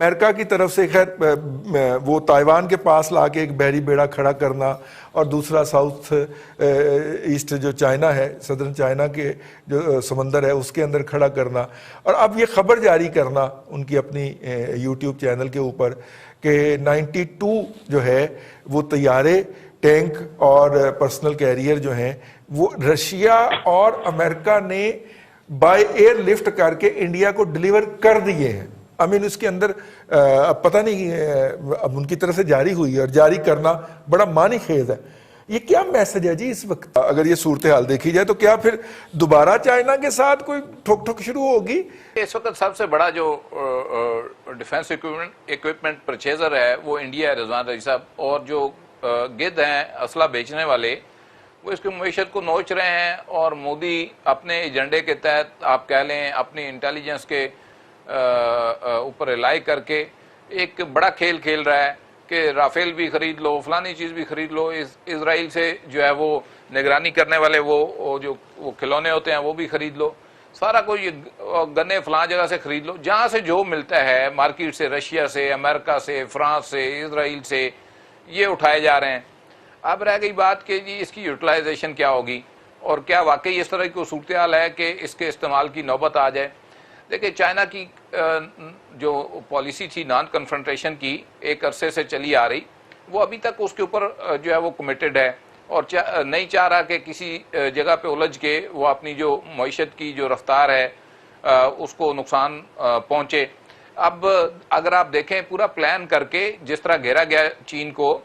امریکہ کی طرف سے خیر وہ تائیوان کے پاس لا کے ایک بحری بیڑا کھڑا کرنا اور دوسرا ساؤتھ ایسٹ جو چائنا ہے، صدرن چائنا کے جو سمندر ہے اس کے اندر کھڑا کرنا، اور اب یہ خبر جاری کرنا ان کی اپنی یوٹیوب چینل کے اوپر کہ 92 جو ہے وہ طیارے، ٹینک اور پرسنل کیریئر جو ہیں وہ رشیا اور امریکہ نے بائی ایئر لفٹ کر کے انڈیا کو ڈیلیور کر دیے ہیں۔ اس کے اندر پتہ نہیں اب ان کی طرف سے جاری ہوئی ہے، اور جاری کرنا بڑا معنی خیز ہے۔ یہ کیا میسج ہے جی اس وقت؟ اگر یہ صورتحال دیکھی جائے تو کیا پھر دوبارہ چائنا کے ساتھ کوئی ٹھوک ٹھوک شروع ہوگی؟ اس وقت سب سے بڑا جو ڈیفنس ایکوپمنٹ پرچیزر ہے وہ انڈیا ہے رضوان رضی صاحب، اور جو گد ہیں اسلحہ بیچنے والے وہ اس کی معیشت کو نوچ رہے ہیں، اور مودی اپنے ایجنڈے کے تحت آپ کہہ لیں اپنی انٹیلیجنس کے اوپر ریلائی کر کے ایک بڑا کھیل کھیل رہا ہے کہ رافیل بھی خرید لو، فلانی چیز بھی خرید لو، اسرائیل سے جو ہے وہ نگرانی کرنے والے وہ جو کھلونے ہوتے ہیں وہ بھی خرید لو، سارا کوئی گنے فلاں جگہ سے خرید لو، جہاں سے جو ملتا ہے مارکیٹ سے، رشیا سے، امریکہ سے، فرانس سے، اسرائیل سے یہ اٹھائے جا رہے ہیں۔ اب رہ گئی بات کہ جی اس کی یوٹیلائزیشن کیا ہوگی، اور کیا واقعی اس طرح کی صورتحال ہے کہ اس کے استعمال کی نوبت آ جائے۔ دیکھیں چائنا کی جو پالیسی تھی نان کنفرنٹیشن کی ایک عرصے سے چلی آ رہی، وہ ابھی تک اس کے اوپر جو ہے وہ کمیٹڈ ہے، اور نہیں چاہ رہا کہ کسی جگہ پہ الجھ کے وہ اپنی جو معیشت کی جو رفتار ہے اس کو نقصان پہنچے۔ اب اگر آپ دیکھیں پورا پلان کر کے جس طرح گھیرا گیا چین کو،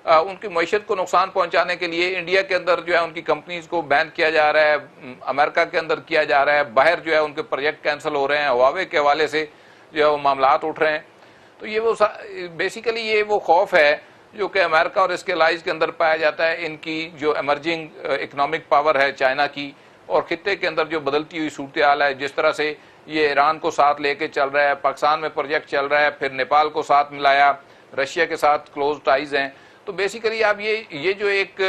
ان کی معیشت کو نقصان پہنچانے کے لیے انڈیا کے اندر جو ہے ان کی کمپنیز کو بین کیا جا رہا ہے، امریکہ کے اندر کیا جا رہا ہے، باہر جو ہے ان کے پروجیکٹ کینسل ہو رہے ہیں، ہواوے کے حوالے سے جو ہے وہ معاملات اٹھ رہے ہیں۔ تو یہ وہ بیسیکلی یہ وہ خوف ہے جو کہ امریکہ اور اس کے الائز کے اندر پایا جاتا ہے، ان کی جو ایمرجنگ اکنامک پاور ہے چائنا کی، اور خطے کے اندر جو بدلتی ہوئی صورتحال ہے، جس طرح سے یہ ایران کو ساتھ لے کے چل رہا ہے، پاکستان میں پروجیکٹ چل رہا ہے، پھر نیپال کو ساتھ ملایا، رشیا کے ساتھ کلوز ٹائز ہیں، تو بیسیکلی اب یہ جو ایک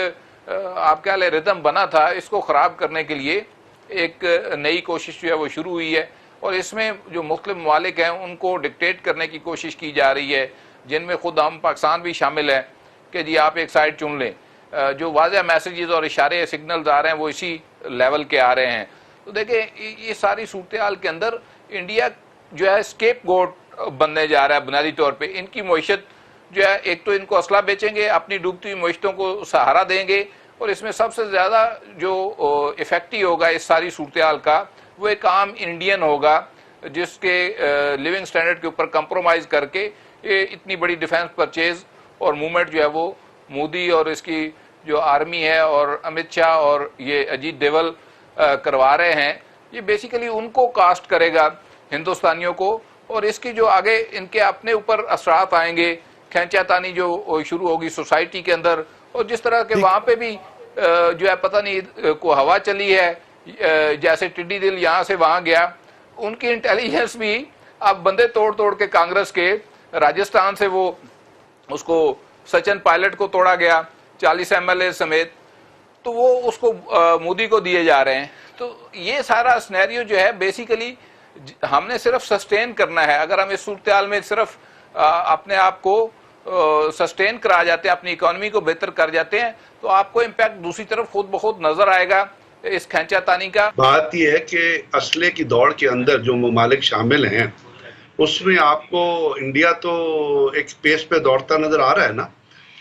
آپ کہہ لیں ردم بنا تھا، اس کو خراب کرنے کے لیے ایک نئی کوشش جو ہے وہ شروع ہوئی ہے، اور اس میں جو مختلف ممالک ہیں ان کو ڈکٹیٹ کرنے کی کوشش کی جا رہی ہے، جن میں خود ہم پاکستان بھی شامل ہے کہ جی آپ ایک سائڈ چن لیں۔ جو واضح میسیجز اور اشارے سگنلز آ رہے ہیں وہ اسی لیول کے آ رہے ہیں۔ تو دیکھیں یہ ساری صورتحال کے اندر انڈیا جو ہے اسکیپ گوٹ بننے جا رہا ہے بنیادی طور پہ۔ ان کی معیشت جو ہے ایک تو ان کو اسلحہ بیچیں گے، اپنی ڈوبتی ہوئی معیشتوں کو سہارا دیں گے، اور اس میں سب سے زیادہ جو افیکٹ ہوگا اس ساری صورتحال کا وہ ایک عام انڈین ہوگا، جس کے لیونگ سٹینڈرڈ کے اوپر کمپرومائز کر کے اتنی بڑی ڈیفنس پرچیز اور موومنٹ جو ہے وہ مودی اور اس کی جو آرمی ہے اور امت شاہ اور یہ اجیت ڈوول کروا رہے ہیں، یہ بیسیکلی ان کو کاسٹ کرے گا ہندوستانیوں کو، اور اس کی جو آگے ان کے اپنے اوپر اثرات آئیں گے، کھینچا تانی جو شروع ہوگی سوسائٹی کے اندر، اور جس طرح کہ وہاں پہ بھی جو ہے پتہ نہیں کو ہوا چلی ہے، جیسے ٹڈی دل یہاں سے وہاں گیا، ان کی انٹیلیجنس بھی اب بندے توڑ توڑ کے کانگریس کے راجستھان سے وہ اس کو سچن پائلٹ کو توڑا گیا 40 MLA سمیت، تو وہ اس کو مودی کو دیے جا رہے ہیں۔ تو یہ سارا سنیریو جو ہے بیسیکلی ہم نے صرف سسٹین کرنا ہے۔ اگر ہم اس صورتحال میں صرف اپنے آپ کو سسٹین کرا جاتے ہیں، اپنی اکانومی کو بہتر کر جاتے ہیں، تو آپ کو امپیکٹ دوسری طرف خود بخود نظر آئے گا اس کھینچا تانی کا۔ بات یہ ہے کہ اسلحے کی دوڑ کے اندر جو ممالک شامل ہیں اس میں آپ کو انڈیا تو ایک پیس پہ دوڑتا نظر آ رہا ہے نا،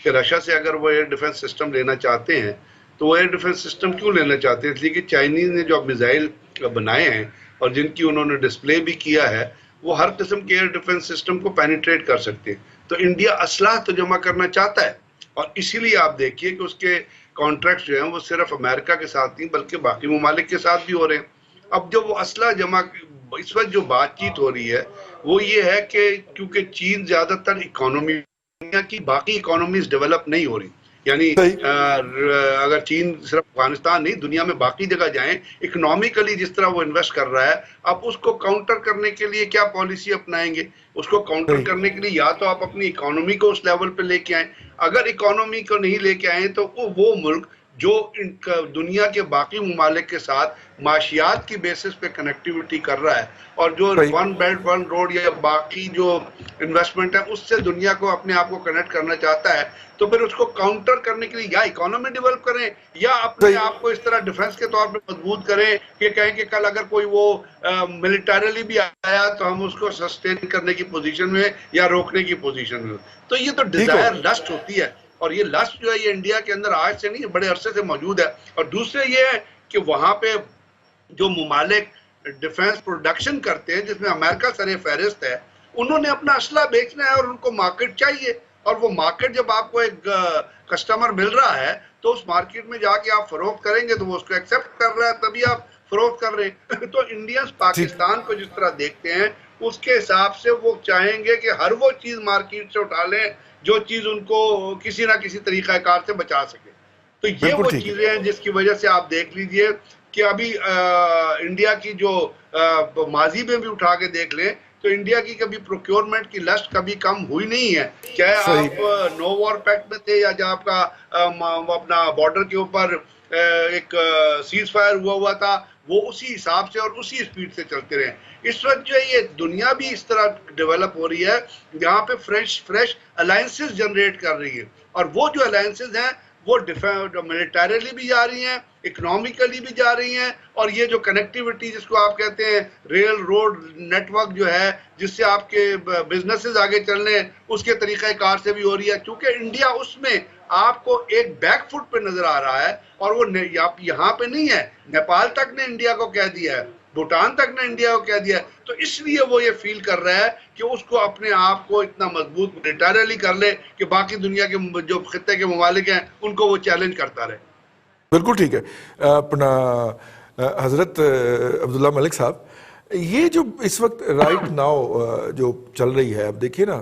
کہ رشیا سے اگر وہ ایئر ڈیفنس سسٹم لینا چاہتے ہیں تو وہ ایئر ڈیفنس سسٹم کیوں لینا چاہتے ہیں؟ اس لیے کہ چائنیز نے جو میزائل بنائے ہیں اور جن کی انہوں نے ڈسپلے بھی کیا ہے، وہ ہر قسم کے ایئر ڈیفنس سسٹم کو پینیٹریٹ کر سکتے ہیں۔ تو انڈیا اسلحہ تو جمع کرنا چاہتا ہے، اور اسی لیے آپ دیکھیے کہ اس کے کانٹریکٹ جو ہیں وہ صرف امریکہ کے ساتھ نہیں بلکہ باقی ممالک کے ساتھ بھی ہو رہے ہیں۔ اب جو وہ اسلحہ جمع اس وقت جو بات چیت ہو رہی ہے وہ یہ ہے کہ کیونکہ چین زیادہ تر اکانومی کی باقی اکانومیز ڈیولپ نہیں ہو رہی، یعنی اگر چین صرف افغانستان نہیں دنیا میں باقی جگہ جائیں، اکنامیکلی جس طرح وہ انویسٹ کر رہا ہے، آپ اس کو کاؤنٹر کرنے کے لیے کیا پالیسی اپنائیں گے؟ اس کو کاؤنٹر کرنے کے لیے یا تو آپ اپنی اکانومی کو اس لیول پہ لے کے آئیں، اگر اکانومی کو نہیں لے کے آئیں تو وہ ملک جو دنیا کے باقی ممالک کے ساتھ معاشیات کی بیسس پہ کنیکٹیوٹی کر رہا ہے، اور جو ون بیلٹ ون روڈ یا باقی جو انویسٹمنٹ ہے اس سے دنیا کو اپنے آپ کو کنیکٹ کرنا چاہتا ہے، تو پھر اس کو کاؤنٹر کرنے کے لیے یا اکانومی ڈیولپ کریں یا اپنے آپ کو اس طرح ڈیفنس کے طور پہ مضبوط کریں کہ کہیں کہ کل اگر کوئی وہ ملٹریلی بھی آیا تو ہم اس کو سسٹین کرنے کی پوزیشن میں یا روکنے کی پوزیشن میں. تو یہ تو ڈیزائر لسٹ ہوتی ہے، اور یہ لسٹ جو ہے یہ انڈیا کے اندر آج سے نہیں بڑے عرصے سے موجود ہے. اور دوسرے یہ ہے کہ وہاں پہ جو ممالک ڈیفنس پروڈکشن کرتے ہیں جس میں امریکہ سر فہرست ہے، انہوں نے اپنا اسلحہ بیچنا ہے اور ان کو مارکیٹ چاہیے، اور وہ مارکیٹ جب آپ کو ایک کسٹمر مل رہا ہے تو اس مارکیٹ میں جا کے آپ فروخت کریں گے تو وہ اس کو ایکسیپٹ کر رہا ہے، تبھی آپ فروخت کر رہے ہیں. تو انڈینز پاکستان کو جس طرح دیکھتے ہیں اس کے حساب سے وہ چاہیں گے کہ ہر وہ چیز مارکیٹ سے اٹھا لیں جو چیز ان کو کسی نہ کسی طریقہ کار سے بچا سکے. تو یہ وہ چیزیں ہیں جس کی وجہ سے آپ دیکھ لیجئے کہ ابھی انڈیا کی جو ماضی میں بھی اٹھا کے دیکھ لیں تو انڈیا کی کبھی پروکیورمنٹ کی لسٹ کبھی کم ہوئی نہیں ہے، چاہے آپ نو وار پیکٹ میں تھے یا جب آپ کا اپنا بارڈر کے اوپر ایک سیز فائر ہوا تھا، وہ اسی حساب سے اور اسی اسپیڈ سے چلتے رہے. اس وقت جو ہے یہ دنیا بھی اس طرح ڈیولپ ہو رہی ہے جہاں پہ فریش الائنسز جنریٹ کر رہی ہے، اور وہ جو الائنسز ہیں وہ ملٹریلی بھی جا رہی ہیں، اکنامیکلی بھی جا رہی ہیں، اور یہ جو کنیکٹیوٹی جس کو آپ کہتے ہیں ریل روڈ نیٹ ورک جو ہے جس سے آپ کے بزنسز آگے چلنے اس کے طریقہ کار سے بھی ہو رہی ہے. چونکہ انڈیا اس میں آپ کو ایک بیک فٹ پہ نظر آ رہا ہے، اور وہ یہاں پہ نہیں ہے، نیپال تک نے انڈیا کو کہہ دیا ہے، بھوٹان تک نے انڈیا کو کہہ دیا ہے. تو اس لیے وہ یہ فیل کر رہا ہے کہ اس کو اپنے آپ کو اتنا مضبوط ملٹریلی کر لے کہ باقی دنیا کے جو خطے کے ممالک ہیں ان کو وہ چیلنج کرتا رہے. بالکل ٹھیک ہے. اپنا حضرت عبداللہ ملک صاحب، یہ جو اس وقت رائٹ ناؤ جو چل رہی ہے، اب دیکھیے نا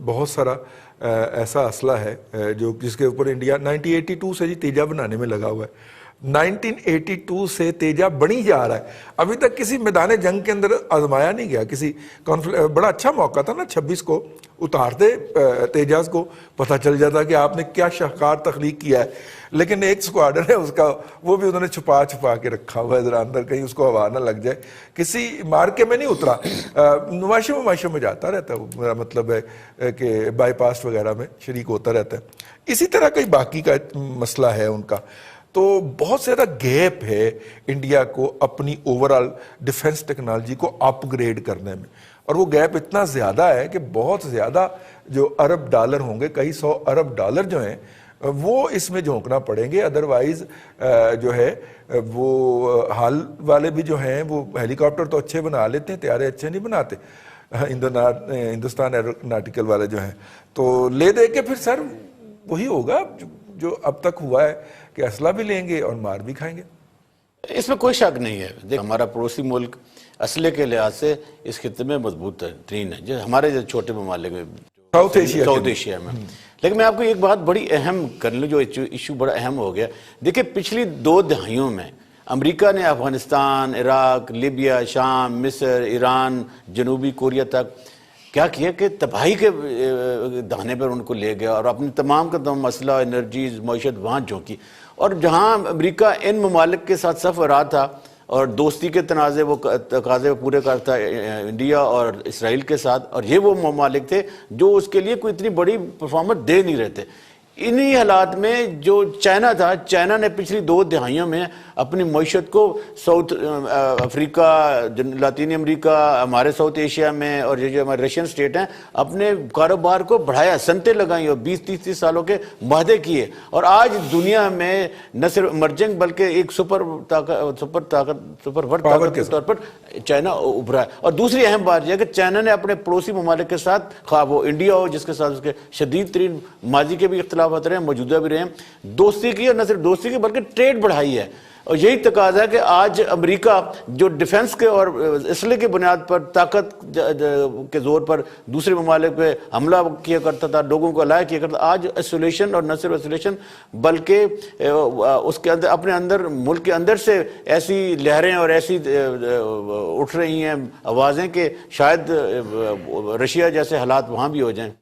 بہت سارا ایسا اسلحہ ہے جو جس کے اوپر انڈیا 1982 سے تیجا بنانے میں لگا ہوا ہے. 1982 سے تیجا بنی جا رہا ہے، ابھی تک کسی میدان جنگ کے اندر آزمایا نہیں گیا. کسی بڑا اچھا موقع تھا نا 26 کو اتار دے تیجاز کو، پتہ چل جاتا کہ آپ نے کیا شاہکار تخلیق کیا ہے. لیکن ایک سکواڈر ہے اس کا، وہ بھی انہوں نے چھپا کے رکھا ہوا ہے ذرا اندر، کہیں اس کو ہوا نہ لگ جائے. کسی مارکے میں نہیں اترا، نمائشوں میں جاتا رہتا ہے. میرا مطلب ہے کہ بائی پاس وغیرہ میں شریک ہوتا رہتا ہے. اسی طرح کئی باقی کا مسئلہ ہے ان کا. تو بہت زیادہ گیپ ہے انڈیا کو اپنی اوورآل ڈیفنس ٹیکنالوجی کو اپ گریڈ کرنے میں، اور وہ گیپ اتنا زیادہ ہے کہ بہت زیادہ جو ارب ڈالر ہوں گے، کئی 100 ارب ڈالر جو ہیں وہ اس میں جھونکنا پڑیں گے. ادروائز جو ہے وہ حال والے بھی جو ہیں وہ ہیلی کاپٹر تو اچھے بنا لیتے ہیں، طیارے اچھے نہیں بناتے. ہندوستان ایروناٹیکل والے جو ہیں تو لے دے کے پھر سر وہی ہوگا جو اب تک ہوا ہے کہ اسلحہ بھی لیں گے اور مار بھی کھائیں گے. اس میں کوئی شک نہیں ہے. دیکھ ہمارا پڑوسی ملک اسلحے کے لحاظ سے اس خطے میں مضبوط ترین ہے، جو ہمارے جو چھوٹے ممالک میں ساؤتھ ایشیا میں. لیکن میں آپ کو ایک بات بڑی اہم کر لوں، جو ایشو بڑا اہم ہو گیا. دیکھیں پچھلی 2 دہائیوں میں امریکہ نے افغانستان، عراق، لیبیا، شام، مصر، ایران، جنوبی کوریا تک کیا کیا کہ تباہی کے دہانے پر ان کو لے گیا اور اپنے تمام کا تمام مسئلہ، انرجیز، معیشت وہاں جھونکی. اور جہاں امریکہ ان ممالک کے ساتھ صف رہا تھا اور دوستی کے تقاضے پورے کرتا انڈیا اور اسرائیل کے ساتھ، اور یہ وہ ممالک تھے جو اس کے لیے کوئی اتنی بڑی پرفارمنس دے نہیں رہے تھے. انہی حالات میں جو چائنا تھا، چائنا نے پچھلی 2 دہائیوں میں اپنی معیشت کو ساؤتھ افریقہ، لاطینی امریکہ، ہمارے ساؤتھ ایشیا میں اور یہ جو ہمارے رشین سٹیٹ ہیں، اپنے کاروبار کو بڑھایا، سنتیں لگائیں اور 20-30 سالوں کے معاہدے کیے. اور آج دنیا میں نہ صرف ایمرجنگ بلکہ ایک سپر ورلڈ طاقت کے طور پر چائنا ابھرا ہے. اور دوسری اہم بات یہ ہے کہ چائنا نے اپنے پڑوسی ممالک کے ساتھ، خواہ وہ انڈیا ہو جس کے ساتھ اس کے شدید ترین ماضی کے بھی اختلافات رہے ہیں، موجودہ بھی رہے ہیں، دوستی کی، اور نہ صرف دوستی کی بلکہ ٹریڈ بڑھائی ہے. اور یہی تقاضا ہے کہ آج امریکہ جو ڈیفنس کے اور اسلحے کی بنیاد پر طاقت کے زور پر دوسرے ممالک پہ حملہ کیا کرتا تھا، لوگوں کو الائے کیا کرتا تھا، آج ایسولیشن، اور نہ صرف ایسولیشن بلکہ اس کے اندر اپنے اندر ملک کے اندر سے ایسی لہریں اور ایسی اٹھ رہی ہیں آوازیں کہ شاید رشیا جیسے حالات وہاں بھی ہو جائیں.